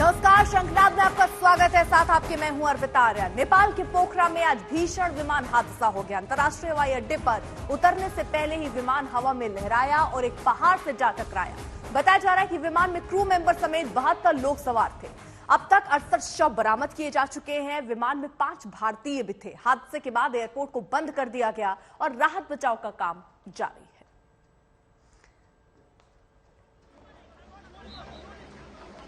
नमस्कार, शंखनाद में आपका स्वागत है। साथ आपके मैं हूं अर्पिता आर्या। नेपाल के पोखरा में आज भीषण विमान हादसा हो गया। अंतर्राष्ट्रीय हवाई अड्डे पर उतरने से पहले ही विमान हवा में लहराया और एक पहाड़ से जा टकराया। बताया जा रहा है कि विमान में क्रू मेंबर समेत 72 लोग सवार थे। अब तक 68 शव बरामद किए जा चुके हैं। विमान में 5 भारतीय भी थे। हादसे के बाद एयरपोर्ट को बंद कर दिया गया और राहत बचाव का काम जारी है।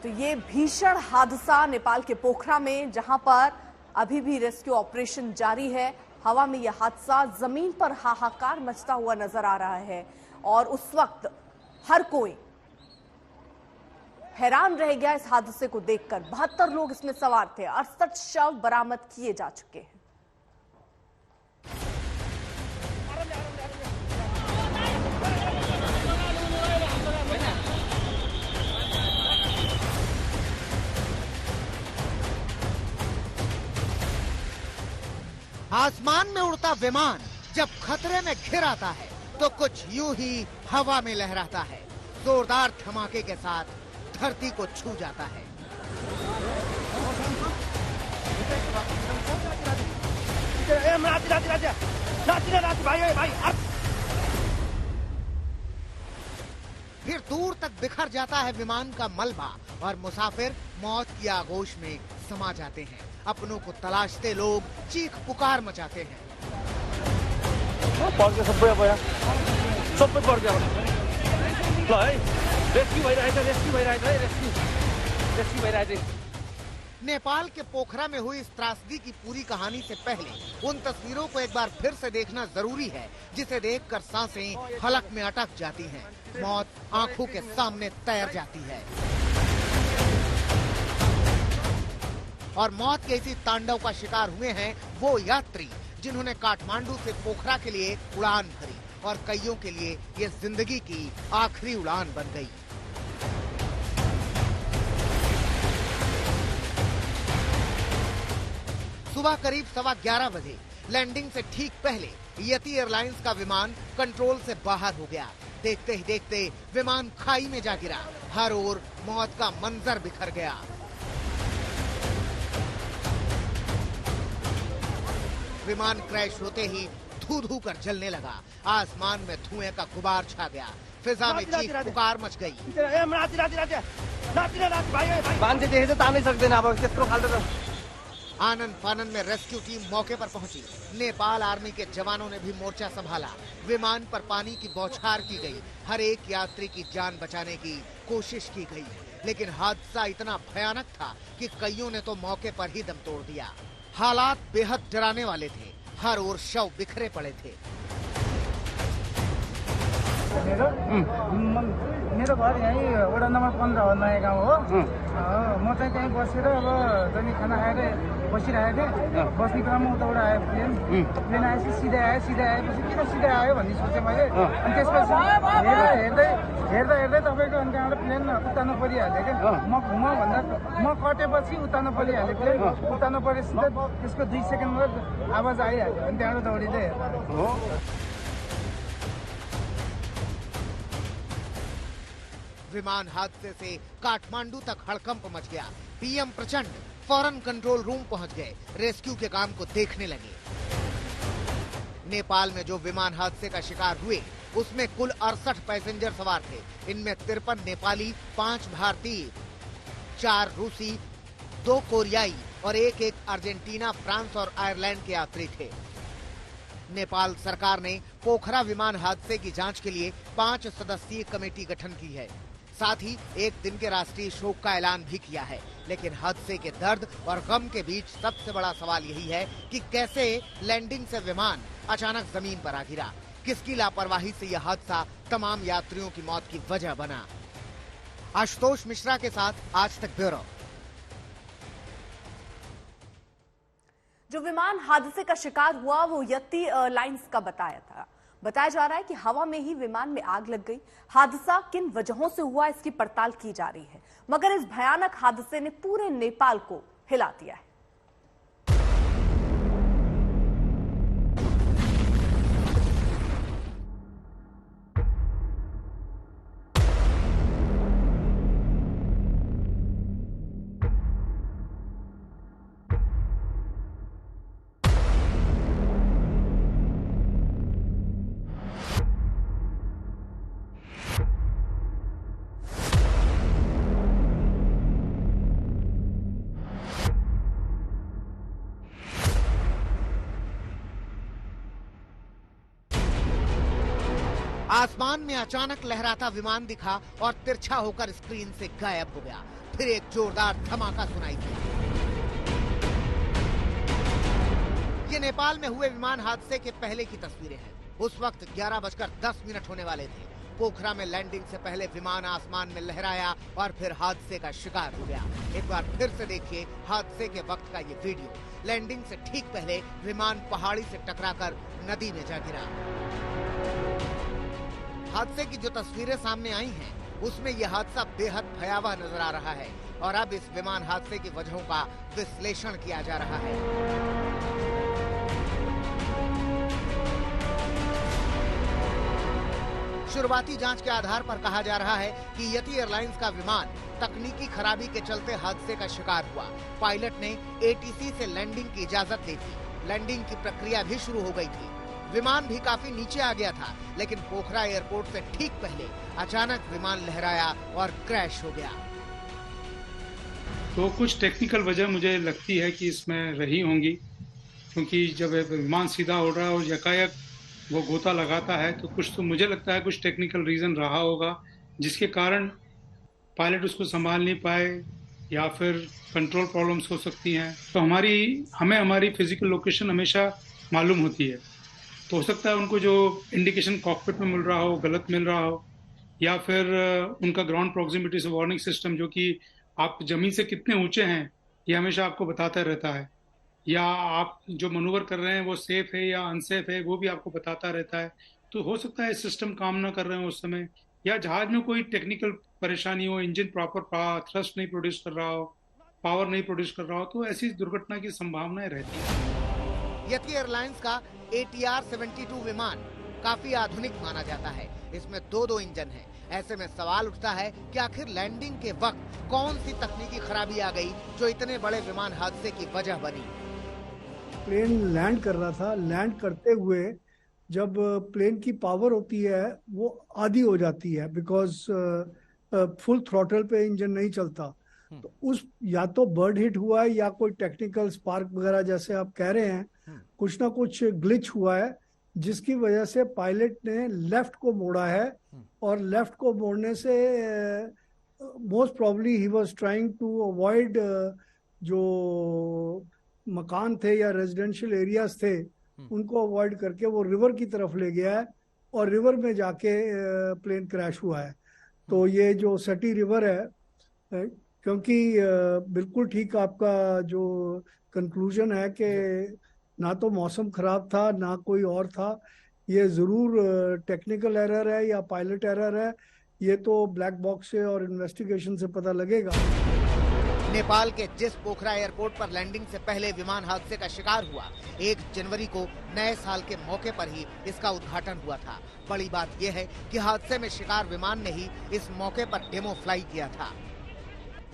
तो ये भीषण हादसा नेपाल के पोखरा में, जहां पर अभी भी रेस्क्यू ऑपरेशन जारी है। हवा में यह हादसा, जमीन पर हाहाकार मचता हुआ नजर आ रहा है और उस वक्त हर कोई हैरान रह गया इस हादसे को देखकर। 72 लोग इसमें सवार थे। 68 शव बरामद किए जा चुके हैं। आसमान में उड़ता विमान जब खतरे में घिर आता है तो कुछ यूं ही हवा में लहराता है, जोरदार धमाके के साथ धरती को छू जाता है। फिर दूर तक बिखर जाता है विमान का मलबा और मुसाफिर मौत की आगोश में समा जाते हैं। अपनों को तलाशते लोग चीख पुकार मचाते हैं। नेपाल के पोखरा में हुई इस त्रासदी की पूरी कहानी से पहले उन तस्वीरों को एक बार फिर से देखना जरूरी है, जिसे देखकर सांसें हलक में अटक जाती हैं। मौत आंखों के सामने तैर जाती है और मौत के इसी तांडव का शिकार हुए हैं वो यात्री जिन्होंने काठमांडू से पोखरा के लिए उड़ान भरी और कईयों के लिए ये जिंदगी की आखिरी उड़ान बन गई। सुबह करीब 11:15 बजे लैंडिंग से ठीक पहले यति एयरलाइंस का विमान कंट्रोल से बाहर हो गया। देखते ही देखते विमान खाई में जा गिरा। हर ओर मौत का मंजर बिखर गया। विमान क्रैश होते ही धू धू कर जलने लगा। आसमान में धुएं का गुबार छा गया। फिजा में चीख पुकार मच गई। आनंद फानन में रेस्क्यू टीम मौके पर पहुंची। नेपाल आर्मी के जवानों ने भी मोर्चा संभाला। विमान पर पानी की बौछार की गई। हर एक यात्री की जान बचाने की कोशिश की गई, लेकिन हादसा इतना भयानक था कि कईयों ने तो मौके पर ही दम तोड़ दिया। हालात बेहद डराने वाले थे। हर ओर शव बिखरे पड़े थे। मेरो घर यही वडा नम्बर 15 हो, नयाँ गाउँ हो। म चाहिँ त्यहीँ बसेर अब जनी खाना खाएर बसिरहेको थिएँ। बस्ने क्रममा उताबाट आयो प्लेन आएपछि सिधै आएपछि किन सिधै आयो भन्ने सोचेँ मैले। अनि त्यसपछि हेर्दै तपाईँको अनि त्यहाँबाट प्लेन उतार्नु परिहाल्यो क्या। म कटेपछि उतार्नु परिहाल्यो प्लेन। उतार्नु परेपछि त्यसको 2 सेकेन्डमा आवाज आइहाल्यो। अनि त्यहाँबाट दौडिँदै हेर्दा विमान हादसे से काठमांडू तक हड़कंप मच गया। पीएम प्रचंड फौरन कंट्रोल रूम पहुंच गए। रेस्क्यू के काम को देखने लगे। नेपाल में जो विमान हादसे का शिकार हुए उसमें कुल 68 पैसेंजर सवार थे। इनमें 53 नेपाली, 5 भारतीय, 4 रूसी, 2 कोरियाई और एक अर्जेंटीना, फ्रांस और आयरलैंड के यात्री थे। नेपाल सरकार ने पोखरा विमान हादसे की जांच के लिए 5 सदस्यीय कमेटी गठन की है। साथ ही एक दिन के राष्ट्रीय शोक का ऐलान भी किया है। लेकिन हादसे के दर्द और गम के बीच सबसे बड़ा सवाल यही है कि कैसे लैंडिंग से विमान अचानक जमीन पर आ गिरा। किसकी लापरवाही से यह हादसा तमाम यात्रियों की मौत की वजह बना। आशुतोष मिश्रा के साथ आज तक ब्यूरो। जो विमान हादसे का शिकार हुआ वो यति एयरलाइंस का बताया जा रहा है कि हवा में ही विमान में आग लग गई। हादसा किन वजहों से हुआ इसकी पड़ताल की जा रही है, मगर इस भयानक हादसे ने पूरे नेपाल को हिला दिया है। आसमान में अचानक लहराता विमान दिखा और तिरछा होकर स्क्रीन से गायब हो गया। फिर एक जोरदार धमाका सुनाई दिया। ये नेपाल में हुए विमान हादसे के पहले की तस्वीरें हैं। उस वक्त 11:10 होने वाले थे। पोखरा में लैंडिंग से पहले विमान आसमान में लहराया और फिर हादसे का शिकार हो गया। एक बार फिर से देखिए हादसे के वक्त का ये वीडियो। लैंडिंग से ठीक पहले विमान पहाड़ी से टकराकर नदी में जा गिरा। हादसे की जो तस्वीरें सामने आई हैं, उसमें यह हादसा बेहद भयावह नजर आ रहा है और अब इस विमान हादसे की वजहों का विश्लेषण किया जा रहा है। शुरुआती जांच के आधार पर कहा जा रहा है कि यति एयरलाइंस का विमान तकनीकी खराबी के चलते हादसे का शिकार हुआ। पायलट ने एटीसी से लैंडिंग की इजाजत दी थी। लैंडिंग की प्रक्रिया भी शुरू हो गई थी। विमान भी काफी नीचे आ गया था, लेकिन पोखरा एयरपोर्ट से ठीक पहले अचानक विमान लहराया और क्रैश हो गया। तो कुछ टेक्निकल वजह मुझे लगती है कि इसमें रही होंगी, क्योंकि जब विमान सीधा उड़ रहा है और यकायक वो गोता लगाता है तो कुछ तो मुझे लगता है कुछ टेक्निकल रीजन रहा होगा जिसके कारण पायलट उसको संभाल नहीं पाए या फिर कंट्रोल प्रॉब्लम्स हो सकती हैं। तो हमें हमारी फिजिकल लोकेशन हमेशा मालूम होती है, तो हो सकता है उनको जो इंडिकेशन कॉकपिट में मिल रहा हो गलत मिल रहा हो, या फिर उनका ग्राउंड प्रॉक्सिमिटी से वार्निंग सिस्टम जो कि आप जमीन से कितने ऊंचे हैं ये हमेशा आपको बताता रहता है, या आप जो मनूवर कर रहे हैं वो सेफ है या अनसेफ है वो भी आपको बताता रहता है। तो हो सकता है सिस्टम काम ना कर रहे हो उस समय, या जहाज में कोई टेक्निकल परेशानी हो, इंजन प्रॉपर थ्रस्ट नहीं प्रोड्यूस कर रहा हो, पावर नहीं प्रोड्यूस कर रहा हो, तो ऐसी दुर्घटना की संभावनाएं रहती है। यति एयरलाइंस का ATR 72 विमान काफी आधुनिक माना जाता है। इसमें दो इंजन हैं। ऐसे में सवाल उठता है कि आखिर लैंडिंग के वक्त कौन सी तकनीकी खराबी आ गई जो इतने बड़े विमान हादसे की वजह बनी। प्लेन लैंड कर रहा था, लैंड करते हुए जब प्लेन की पावर होती है वो आधी हो जाती है, बिकॉज फुल थ्रॉटल पे इंजन नहीं चलता। तो उस या तो बर्ड हिट हुआ है या कोई टेक्निकल स्पार्क वगैरह जैसे आप कह रहे हैं, कुछ ना कुछ ग्लिच हुआ है जिसकी वजह से पायलट ने लेफ्ट को मोड़ा है, और लेफ्ट को मोड़ने से most probably he was trying to avoid जो मकान थे या रेजिडेंशियल एरियाज थे उनको अवॉइड करके वो रिवर की तरफ ले गया है और रिवर में जाके प्लेन क्रैश हुआ है। तो ये जो सटी रिवर है, क्योंकि बिल्कुल ठीक आपका जो कंक्लूजन है कि ना तो मौसम खराब था ना कोई और था, ये जरूर टेक्निकल एरर है या पायलट एरर है, ये तो ब्लैक बॉक्स से और इन्वेस्टिगेशन से पता लगेगा। नेपाल के जिस पोखरा एयरपोर्ट पर लैंडिंग से पहले विमान हादसे का शिकार हुआ, 1 जनवरी को नए साल के मौके पर ही इसका उद्घाटन हुआ था। बड़ी बात यह है कि हादसे में शिकार विमान ने ही इस मौके पर डेमो फ्लाई किया था।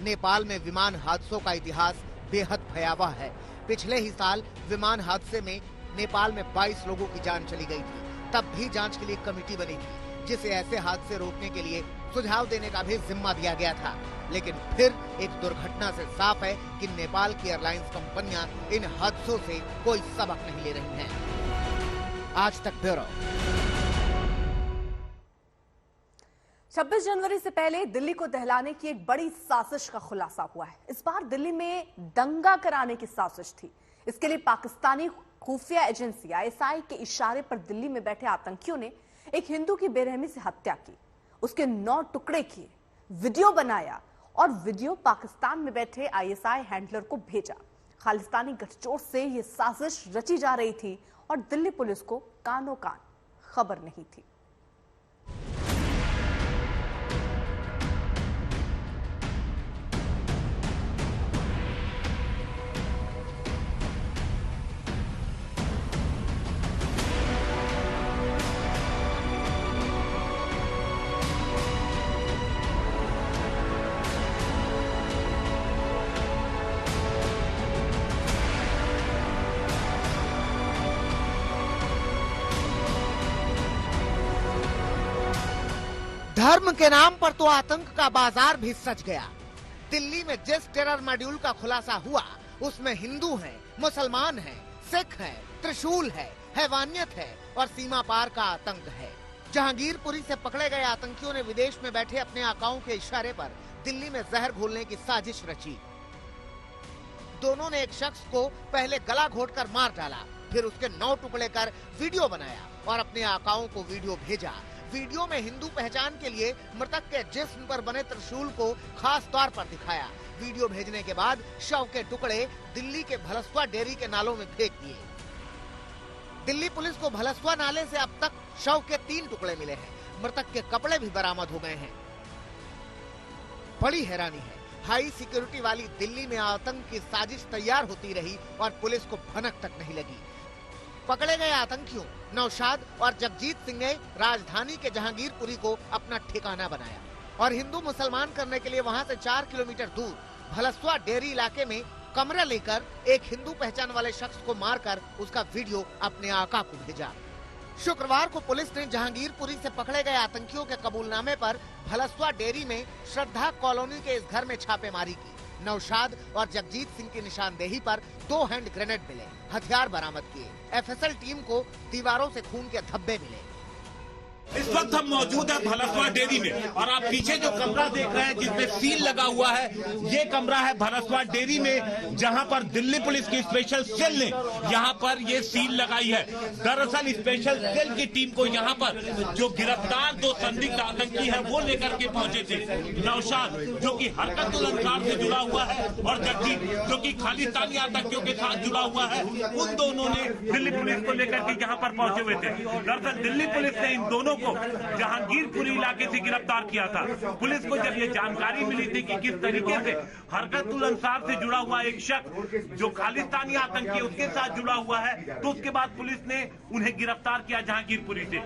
नेपाल में विमान हादसों का इतिहास बेहद भयावह है। पिछले ही साल विमान हादसे में नेपाल में 22 लोगों की जान चली गई थी। तब भी जांच के लिए कमेटी बनी थी जिसे ऐसे हादसे रोकने के लिए सुझाव देने का भी जिम्मा दिया गया था। लेकिन फिर एक दुर्घटना से साफ है कि नेपाल की एयरलाइंस कंपनियां इन हादसों से कोई सबक नहीं ले रही हैं। आज तक ब्यूरो। 26 जनवरी से पहले दिल्ली को दहलाने की एक बड़ी साजिश का खुलासा हुआ है। इस बार दिल्ली में दंगा कराने की साजिश थी। इसके लिए पाकिस्तानी खुफिया एजेंसी ISI के इशारे पर दिल्ली में बैठे आतंकियों ने एक हिंदू की बेरहमी से हत्या की, उसके 9 टुकड़े किए, वीडियो बनाया और वीडियो पाकिस्तान में बैठे ISI हैंडलर को भेजा। खालिस्तानी गठजोड़ से यह साजिश रची जा रही थी और दिल्ली पुलिस को कानों कान खबर नहीं थी। धर्म के नाम पर तो आतंक का बाजार भी सज गया। दिल्ली में जिस टेरर मॉड्यूल का खुलासा हुआ उसमें हिंदू हैं, मुसलमान हैं, सिख हैं, त्रिशूल है, हैवानियत है और सीमा पार का आतंक है। जहांगीरपुरी से पकड़े गए आतंकियों ने विदेश में बैठे अपने आकाओं के इशारे पर दिल्ली में जहर घोलने की साजिश रची। दोनों ने एक शख्स को पहले गला घोंटकर मार डाला, फिर उसके 9 टुकड़े कर वीडियो बनाया और अपने आकाओं को वीडियो भेजा। वीडियो में हिंदू पहचान के लिए मृतक के जिस्म पर बने त्रिशूल को खास तौर पर दिखाया। वीडियो भेजने के बाद शव के टुकड़े दिल्ली के भलसवा डेयरी के नालों में फेंक दिए। दिल्ली पुलिस को भलसवा नाले से अब तक शव के 3 टुकड़े मिले हैं। मृतक के कपड़े भी बरामद हो गए हैं। बड़ी हैरानी है, हाई सिक्योरिटी वाली दिल्ली में आतंक की साजिश तैयार होती रही और पुलिस को भनक तक नहीं लगी। पकड़े गए आतंकियों नौशाद और जगजीत सिंह ने राजधानी के जहांगीरपुरी को अपना ठिकाना बनाया और हिंदू मुसलमान करने के लिए वहां से 4 किलोमीटर दूर भलसवा डेयरी इलाके में कमरा लेकर एक हिंदू पहचान वाले शख्स को मारकर उसका वीडियो अपने आका को भेजा। शुक्रवार को पुलिस ने जहांगीरपुरी से पकड़े गए आतंकियों के कबूलनामे पर भलसवा डेयरी में श्रद्धा कॉलोनी के इस घर में छापेमारी की। नौशाद और जगजीत सिंह की निशानदेही पर 2 हैंड ग्रेनेड मिले, हथियार बरामद किए। एफएसएल टीम को दीवारों से खून के धब्बे मिले। इस वक्त हम मौजूद है भलसवा डेयरी में और आप पीछे जो कमरा देख रहे हैं जिसमें सील लगा हुआ है, ये कमरा है भलसवा डेयरी में, जहां पर दिल्ली पुलिस की स्पेशल सेल ने यहां पर ये सील लगाई है। दरअसल स्पेशल सेल की टीम को यहां पर जो गिरफ्तार 2 संदिग्ध आतंकी है वो लेकर के पहुंचे थे। नौशाद जो कि हरकत-उल-अंसार से जुड़ा हुआ है और जगजीत जो कि खालिस्तानी आतंकियों के साथ जुड़ा हुआ है, उन दोनों ने दिल्ली पुलिस को लेकर के यहाँ पर पहुंचे हुए थे। दरअसल दिल्ली पुलिस ने इन दोनों को जहांगीरपुरी इलाके से गिरफ्तार किया था। पुलिस को जब ये जानकारी मिली थी कि किस तरीके से हरकत-उल-अंसार से जुड़ा हुआ एक शख्स जो खालिस्तानी आतंकी उसके साथ जुड़ा हुआ है, तो उसके बाद पुलिस ने उन्हें गिरफ्तार किया जहांगीरपुरी से।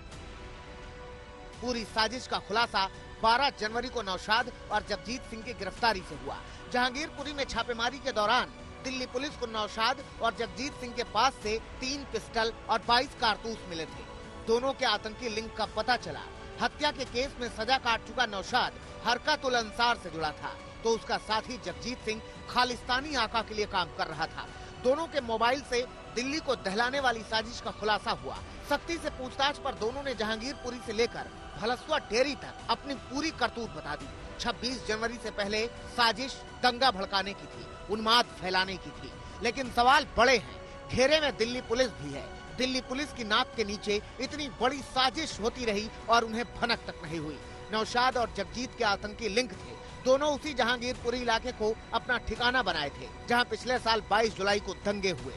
पूरी साजिश का खुलासा 12 जनवरी को नौशाद और जगजीत सिंह की गिरफ्तारी से हुआ। जहांगीरपुरी में छापेमारी के दौरान दिल्ली पुलिस को नौशाद और जगजीत सिंह के पास से 3 पिस्टल और 22 कारतूस मिले थे। दोनों के आतंकी लिंक का पता चला। हत्या के केस में सजा काट चुका नौशाद हरकत-उल-अंसार से जुड़ा था, तो उसका साथी जगजीत सिंह खालिस्तानी आका के लिए काम कर रहा था। दोनों के मोबाइल से दिल्ली को दहलाने वाली साजिश का खुलासा हुआ। सख्ती से पूछताछ पर दोनों ने जहांगीरपुरी से लेकर भलसवा डेयरी तक अपनी पूरी करतूत बता दी। 26 जनवरी से पहले साजिश दंगा भड़काने की थी, उन्माद फैलाने की थी। लेकिन सवाल बड़े हैं, घेरे में दिल्ली पुलिस भी है। दिल्ली पुलिस की नाक के नीचे इतनी बड़ी साजिश होती रही और उन्हें भनक तक नहीं हुई। नौशाद और जगजीत के आतंकी लिंक थे। दोनों उसी जहांगीरपुरी इलाके को अपना ठिकाना बनाए थे, जहां पिछले साल 22 जुलाई को दंगे हुए।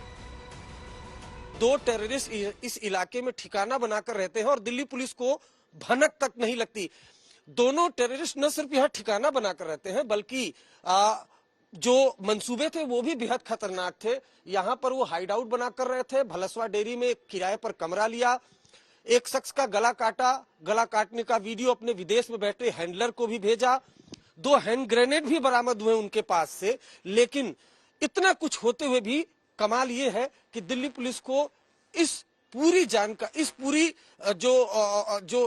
2 टेररिस्ट इस इलाके में ठिकाना बनाकर रहते हैं और दिल्ली पुलिस को भनक तक नहीं लगती। दोनों टेररिस्ट न सिर्फ यह ठिकाना बनाकर रहते हैं, बल्कि जो मंसूबे थे वो भी बेहद खतरनाक थे। यहाँ पर वो हाइड आउट बनाकर रहे थे। भलसवा डेयरी में किराए पर कमरा लिया, एक शख्स का गला काटा, गला काटने का वीडियो अपने विदेश में बैठे हैंडलर को भी भेजा। 2 हैंड ग्रेनेड भी बरामद हुए उनके पास से। लेकिन इतना कुछ होते हुए भी कमाल ये है कि दिल्ली पुलिस को इस पूरी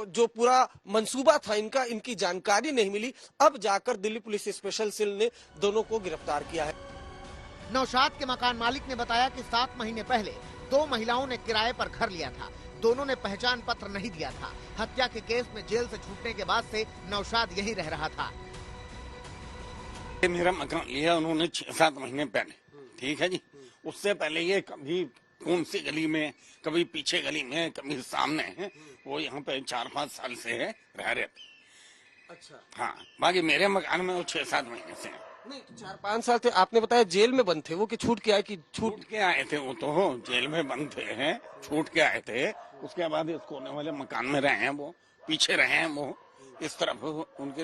जो पूरा मंसूबा था इनकी जानकारी नहीं मिली। अब जाकर दिल्ली पुलिस स्पेशल सेल ने दोनों को गिरफ्तार किया है। नौशाद के मकान मालिक ने बताया कि 7 महीने पहले 2 महिलाओं ने किराए पर घर लिया था। दोनों ने पहचान पत्र नहीं दिया था। हत्या के केस में जेल से छूटने के बाद से नौशाद यहीं रह रहा था। मेरा मकान लिया उन्होंने 6-7 महीने पहले, ठीक है जी। उससे पहले ये कभी कौन सी गली में, कभी पीछे गली में, कभी सामने है। वो यहाँ पे 4-5 साल से है, रह रहे थे। अच्छा, हाँ, बाकी मेरे मकान में वो 6-7 महीने से है। नहीं, 4-5 साल थे। आपने बताया जेल में बंद थे वो, कि छूट के आए? कि छूट के आए थे वो, तो जेल में बंद थे, हैं, छूट के आए थे। उसके बाद इस कोने वाले मकान में रहे हैं, वो पीछे रहे हैं, वो इस तरफ उनके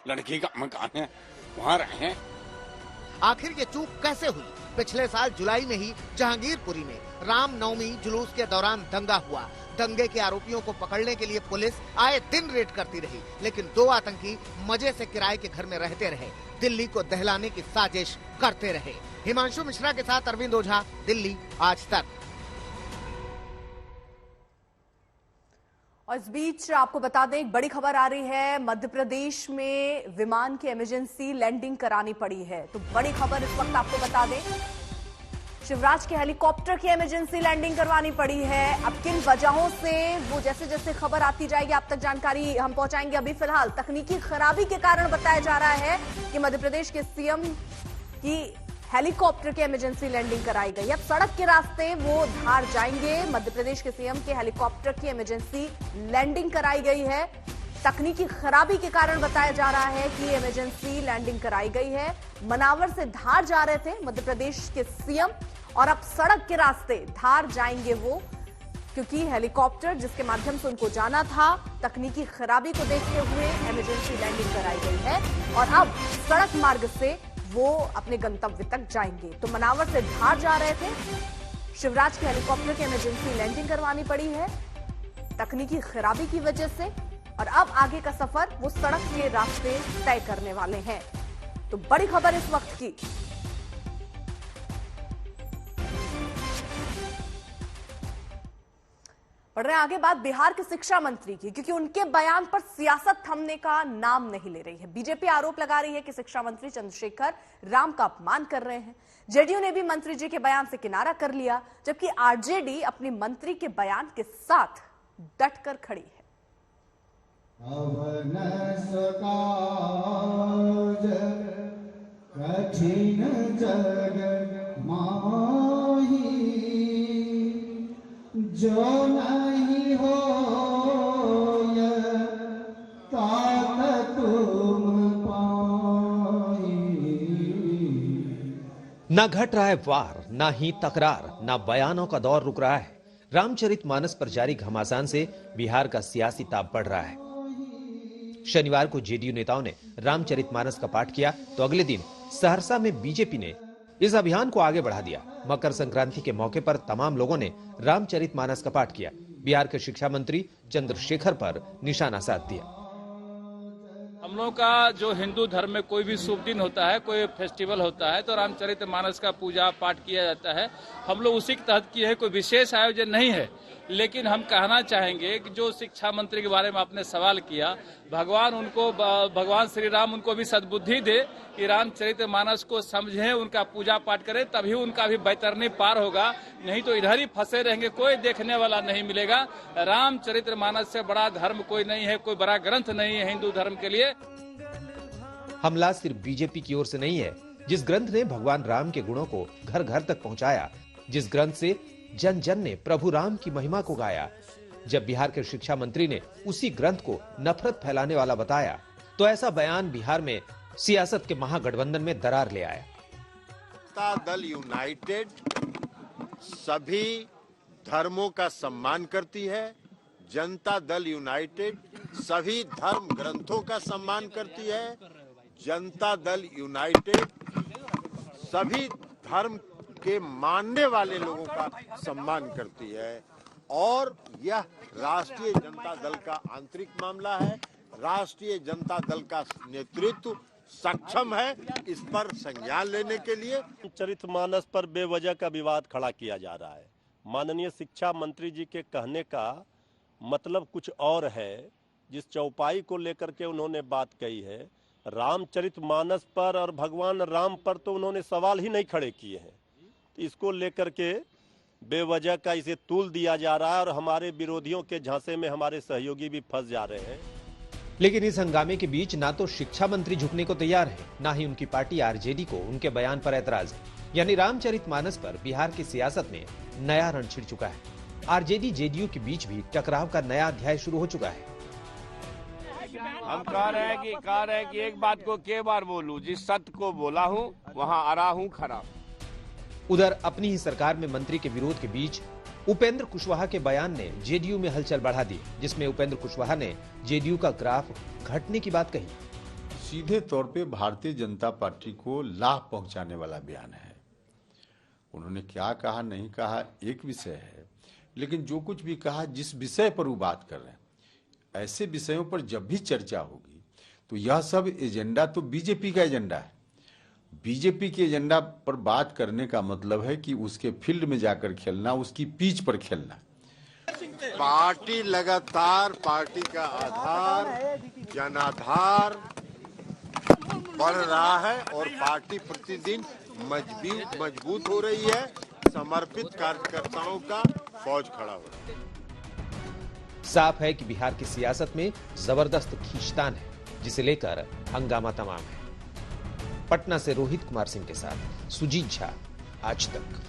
लड़की का मकान है, वहाँ रहे हैं। आखिर ये चूक कैसे हुई? पिछले साल जुलाई में ही जहांगीरपुरी में रामनवमी जुलूस के दौरान दंगा हुआ। दंगे के आरोपियों को पकड़ने के लिए पुलिस आए दिन रेड करती रही, लेकिन 2 आतंकी मजे से किराए के घर में रहते रहे, दिल्ली को दहलाने की साजिश करते रहे। हिमांशु मिश्रा के साथ अरविंद ओझा, दिल्ली आज तक। और इस बीच आपको बता दें, एक बड़ी खबर आ रही है। मध्य प्रदेश में विमान की इमरजेंसी लैंडिंग करानी पड़ी है। तो बड़ी खबर इस वक्त आपको बता दें, शिवराज के हेलीकॉप्टर की इमरजेंसी लैंडिंग करवानी पड़ी है। अब किन वजहों से, वो जैसे जैसे खबर आती जाएगी आप तक जानकारी हम पहुंचाएंगे। अभी फिलहाल तकनीकी खराबी के कारण बताया जा रहा है कि मध्य प्रदेश के सीएम की हेलीकॉप्टर की इमरजेंसी लैंडिंग कराई गई। अब सड़क के रास्ते वो धार जाएंगे। मध्य प्रदेश के सीएम के हेलीकॉप्टर की इमरजेंसी लैंडिंग कराई गई है। तकनीकी खराबी के कारण बताया जा रहा है कि इमरजेंसी लैंडिंग कराई गई है। मनावर से धार जा रहे थे मध्य प्रदेश के सीएम और अब सड़क के रास्ते धार जाएंगे वो, क्योंकि हेलीकॉप्टर जिसके माध्यम से उनको जाना था, तकनीकी खराबी को देखते हुए इमरजेंसी लैंडिंग कराई गई है और अब सड़क मार्ग से वो अपने गंतव्य तक जाएंगे। तो मनावर से धार जा रहे थे, शिवराज के हेलीकॉप्टर की इमरजेंसी लैंडिंग करवानी पड़ी है तकनीकी खराबी की वजह से और अब आगे का सफर वो सड़क के रास्ते तय करने वाले हैं। तो बड़ी खबर इस वक्त की। बढ़ रहे आगे बात बिहार के शिक्षा मंत्री की, क्योंकि उनके बयान पर सियासत थमने का नाम नहीं ले रही है। बीजेपी आरोप लगा रही है कि शिक्षा मंत्री चंद्रशेखर राम का अपमान कर रहे हैं। जेडीयू ने भी मंत्री जी के बयान से किनारा कर लिया, जबकि आरजेडी अपने मंत्री के बयान के साथ डटकर खड़ी है। कठिन जग माही जो नहीं हो तात तुम पाई। ना घट रहा है वार, ना ही तकरार, ना बयानों का दौर रुक रहा है। रामचरितमानस पर जारी घमासान से बिहार का सियासी ताप बढ़ रहा है। शनिवार को जेडीयू नेताओं ने रामचरितमानस का पाठ किया तो अगले दिन सहरसा में बीजेपी ने इस अभियान को आगे बढ़ा दिया। मकर संक्रांति के मौके पर तमाम लोगों ने रामचरितमानस का पाठ किया। बिहार के शिक्षा मंत्री चंद्रशेखर पर निशाना साध दिया। हम लोगों का जो हिंदू धर्म में कोई भी शुभ दिन होता है, कोई फेस्टिवल होता है, तो रामचरितमानस का पूजा पाठ किया जाता है। हम लोग उसी के तहत किए हैं, कोई विशेष आयोजन नहीं है। लेकिन हम कहना चाहेंगे कि जो शिक्षा मंत्री के बारे में आपने सवाल किया, भगवान श्री राम उनको भी सद्बुद्धि दे कि रामचरितमानस को समझें, उनका पूजा पाठ करें, तभी उनका भी बैतरनी पार होगा। नहीं तो इधर ही फंसे रहेंगे, कोई देखने वाला नहीं मिलेगा। रामचरितमानस से बड़ा धर्म कोई नहीं है, कोई बड़ा ग्रंथ नहीं है हिंदू धर्म के लिए। हमला सिर्फ बीजेपी की ओर से नहीं है। जिस ग्रंथ ने भगवान राम के गुणों को घर घर तक पहुंचाया, जिस ग्रंथ से जन जन ने प्रभु राम की महिमा को गाया, जब बिहार के शिक्षा मंत्री ने उसी ग्रंथ को नफरत फैलाने वाला बताया, तो ऐसा बयान बिहार में सियासत के महागठबंधन में दरार ले आया। जनता दल यूनाइटेड सभी धर्मों का सम्मान करती है। जनता दल यूनाइटेड सभी धर्म ग्रंथों का सम्मान करती है। जनता दल यूनाइटेड सभी धर्म के मानने वाले लोगों का सम्मान करती है और यह राष्ट्रीय जनता दल का आंतरिक मामला है। राष्ट्रीय जनता दल का नेतृत्व सक्षम है इस पर संज्ञान लेने के लिए। चरितमानस पर बेवजह का विवाद खड़ा किया जा रहा है। माननीय शिक्षा मंत्री जी के कहने का मतलब कुछ और है। जिस चौपाई को लेकर के उन्होंने बात कही है, रामचरितमानस पर और भगवान राम पर तो उन्होंने सवाल ही नहीं खड़े किए हैं। इसको लेकर के बेवजह का इसे तूल दिया जा रहा है और हमारे विरोधियों के झांसे में हमारे सहयोगी भी फंस जा रहे हैं। लेकिन इस हंगामे के बीच ना तो शिक्षा मंत्री झुकने को तैयार है, ना ही उनकी पार्टी आरजेडी को उनके बयान पर ऐतराज है। यानी रामचरितमानस पर बिहार की सियासत में नया रण छिड़ चुका है। आरजेडी जेडीयू के बीच भी टकराव का नया अध्याय शुरू हो चुका है। हम कह रहे हैं कि एक बात को के बार बोलूं, जिस सत्य को बोला हूं वहां आ रहा हूं खरा। उधर अपनी ही सरकार में मंत्री के विरोध के बीच उपेंद्र कुशवाहा के बयान ने जेडीयू में हलचल बढ़ा दी, जिसमें उपेंद्र कुशवाहा ने जेडीयू का ग्राफ घटने की बात कही। सीधे तौर पे भारतीय जनता पार्टी को लाभ पहुंचाने वाला बयान है। उन्होंने क्या कहा नहीं कहा एक विषय है, लेकिन जो कुछ भी कहा, जिस विषय पर वो बात कर रहे हैं, ऐसे विषयों पर जब भी चर्चा होगी तो यह सब एजेंडा तो बीजेपी का एजेंडा है। बीजेपी के एजेंडा पर बात करने का मतलब है कि उसके फील्ड में जाकर खेलना, उसकी पिच पर खेलना। पार्टी लगातार पार्टी का आधार जनाधार बढ़ रहा है और पार्टी प्रतिदिन मजबूत हो रही है। समर्पित कार्यकर्ताओं का फौज खड़ा हो रहा है। साफ है कि बिहार की सियासत में जबरदस्त खींचतान है, जिसे लेकर हंगामा तमाम है। पटना से रोहित कुमार सिंह के साथ सुजीत झा, आज तक।